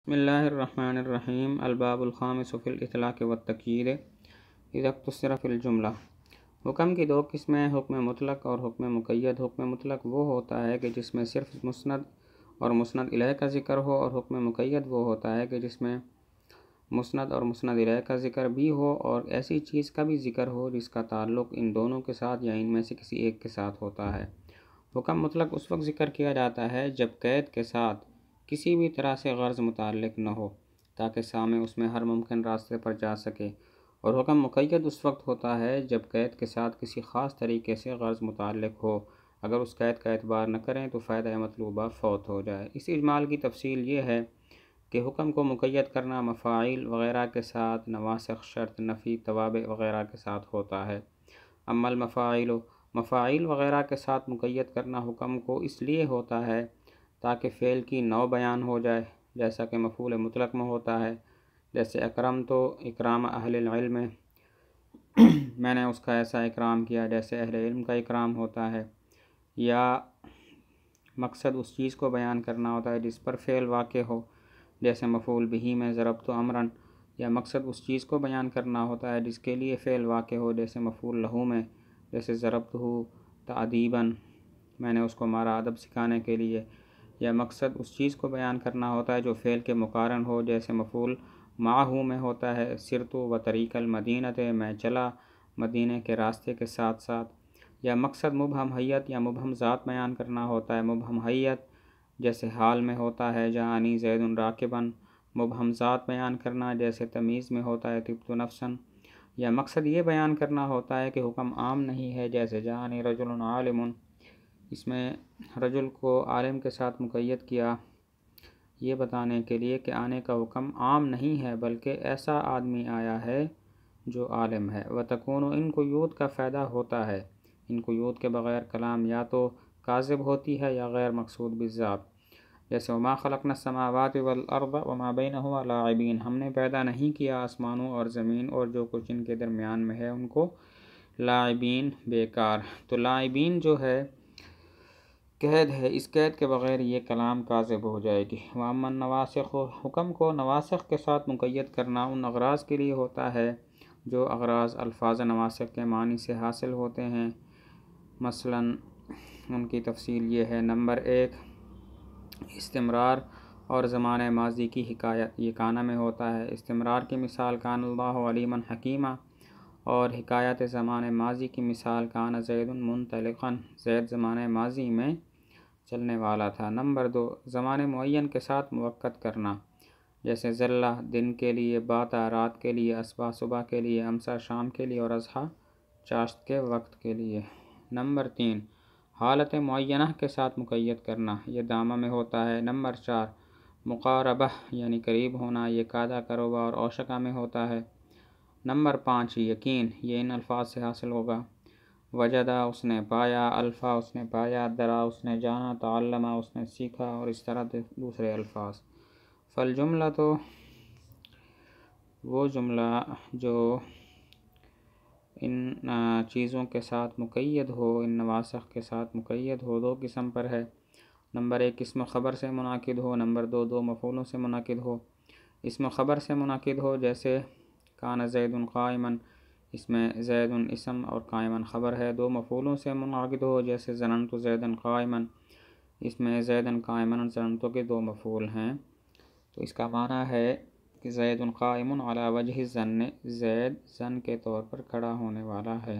بسم اللہ الرحمن الرحیم الباب الخامس فی الاطلاق والتقیید اذا اختصر فی الجملہ۔ حکم کی دو قسمیں، حکم مطلق اور حکم مقید۔ حکم مطلق وہ ہوتا ہے کہ جس میں صرف مسند اور مسند الیہ کا ذکر ہو، اور حکم مقید وہ ہوتا ہے کہ جس میں مسند اور مسند الیہ کا ذکر بھی ہو اور ایسی چیز کا بھی ذکر ہو جس کا تعلق ان دونوں کے ساتھ یا ان میں سے کسی ایک کے ساتھ ہوتا ہے۔ حکم مطلق اس وقت ذکر کیا جاتا ہے جب قید کے ساتھ کسی بھی طرح سے غرض متعلق نہ ہو تاکہ سامع اس میں ہر ممکن راستے پر جا سکے، اور حکم مقید اس وقت ہوتا ہے جب قید کے ساتھ کسی خاص طریقے سے غرض متعلق ہو، اگر اس قید کا اعتبار نہ کریں تو فائدہ مطلوبہ فوت ہو جائے۔ اس اجمال کی تفصیل یہ ہے کہ حکم کو مقید کرنا مفاعیل وغیرہ کے ساتھ، نواسخ، شرط، نفی، توابع وغیرہ کے ساتھ ہوتا ہے۔ اما المفاعیل، مفاعیل وغیرہ کے ساتھ مقید کرنا حکم کو اس لیے ہوتا ہے تاکہ فعل کی نوع بیان ہو جائے، جیسا کہ مفعول مطلق میں ہوتا ہے، جیسے اکرم تو اکرام اہل العلم، میں نے اس کا ایسا اکرام کیا جیسے اہل علم کا اکرام ہوتا ہے۔ یا مقصد اس چیز کو بیان کرنا ہوتا ہے جس پر فعل واقع ہو، جیسے مفعول بہ میں ضربت امرن۔ یا مقصد اس چیز کو بیان کرنا ہوتا ہے جس کے لیے فعل واقع ہو، جیسے مفعول لہ میں، جیسے ضربتہ تأدیباً، میں نے اس کو مارا ادب سکھانے کے لیے۔ یا مقصد اس چیز کو بیان کرنا ہوتا ہے جو فعل کے مقارن ہو، جیسے مفعول معہ میں ہوتا ہے سرت و طریق المدینۃ، میں چلا مدینے کے راستے کے ساتھ ساتھ۔ یا مقصد مبہم حیت یا مبہم ذات بیان کرنا ہوتا ہے، مبہم حیت جیسے حال میں ہوتا ہے جاءنی زید راکباً، مبہم ذات بیان کرنا جیسے تمیز میں ہوتا ہے طبت نفساً۔ یا مقصد یہ بیان کرنا ہوتا ہے کہ حکم عام نہیں ہے، جیسے جاءنی رجل عالم، اس میں رجل کو عالم کے ساتھ مقید کیا یہ بتانے کے لیے کہ آنے کا حکم عام نہیں ہے بلکہ ایسا آدمی آیا ہے جو عالم ہے۔ وتکون، ان قیود کا فائدہ ہوتا ہے، ان قیود کے بغیر کلام یا تو کاذب ہوتی ہے یا غیر مقصود بالذات، جیسے وما خلقنا السماوات والارض وما بینہما لاعبین، ہم نے پیدا نہیں کیا آسمانوں اور زمین اور جو کچھ ان کے درمیان میں ہے ان کو لاعبین، بیکار۔ تو لاعبین جو ہے قید ہے، اس قید کے بغیر یہ کلام کاذب ہو جائے گی۔ واما النواسخ، حکم کو نواسخ کے ساتھ مقید کرنا ان اغراض کے لیے ہوتا ہے جو اغراض الفاظ نواسخ کے معنی سے حاصل ہوتے ہیں۔ مثلا ان کی تفصیل یہ ہے: نمبر 1، استمرار اور زمانہ ماضی کی حکایت، یہ کانا میں ہوتا ہے۔ استمرار کی مثال کان اللہ علیما حکیما، اور حکایت زمانہ ماضی کی مثال کان زید منطلقا، زید زمانہ ماضی میں چلنے والا تھا۔ نمبر 2، زمانہ معین کے ساتھ موقت کرنا، جیسے ظلہ دن کے لیے، باتا رات کے لیے، اصبح صبح کے لیے، امسا شام کے لیے، اور اضحیٰ چاشت کے وقت کے لیے۔ نمبر 3، حالت معینہ کے ساتھ مقید کرنا، یہ دامہ میں ہوتا ہے۔ نمبر 4، مقاربہ یعنی قریب ہونا، یہ قاعدہ قربہ اور اوشکہ میں ہوتا ہے۔ نمبر 5، یقین، یہ ان الفاظ سے حاصل ہوگا: وجدہ اس نے پایا، الفا اس نے پایا، درا اس نے جانا، تعلمہ اس نے سیکھا، اور اس طرح دوسرے الفاظ۔ فالجملہ تو وہ جملہ جو ان چیزوں کے ساتھ مقید ہو، ان نواسخ کے ساتھ مقید ہو، دو قسم پر ہے۔ نمبر 1، اسم و خبر سے منعقد ہو۔ نمبر 2، دو مفعولوں سے منعقد ہو۔ اسم و خبر سے منعقد ہو، جیسے کان زید قائما، اس میں زید اسم اور قائما خبر ہے۔ دو مفعولوں سے منعقد ہو، جیسے ظننت زیدا قائما، اس میں زید قائما اور ظننت کے دو مفعول ہیں۔ تو اس کا معنی ہے کہ زید قائم علی وجہ الظن، زید ظن کے طور پر کھڑا ہونے والا ہے۔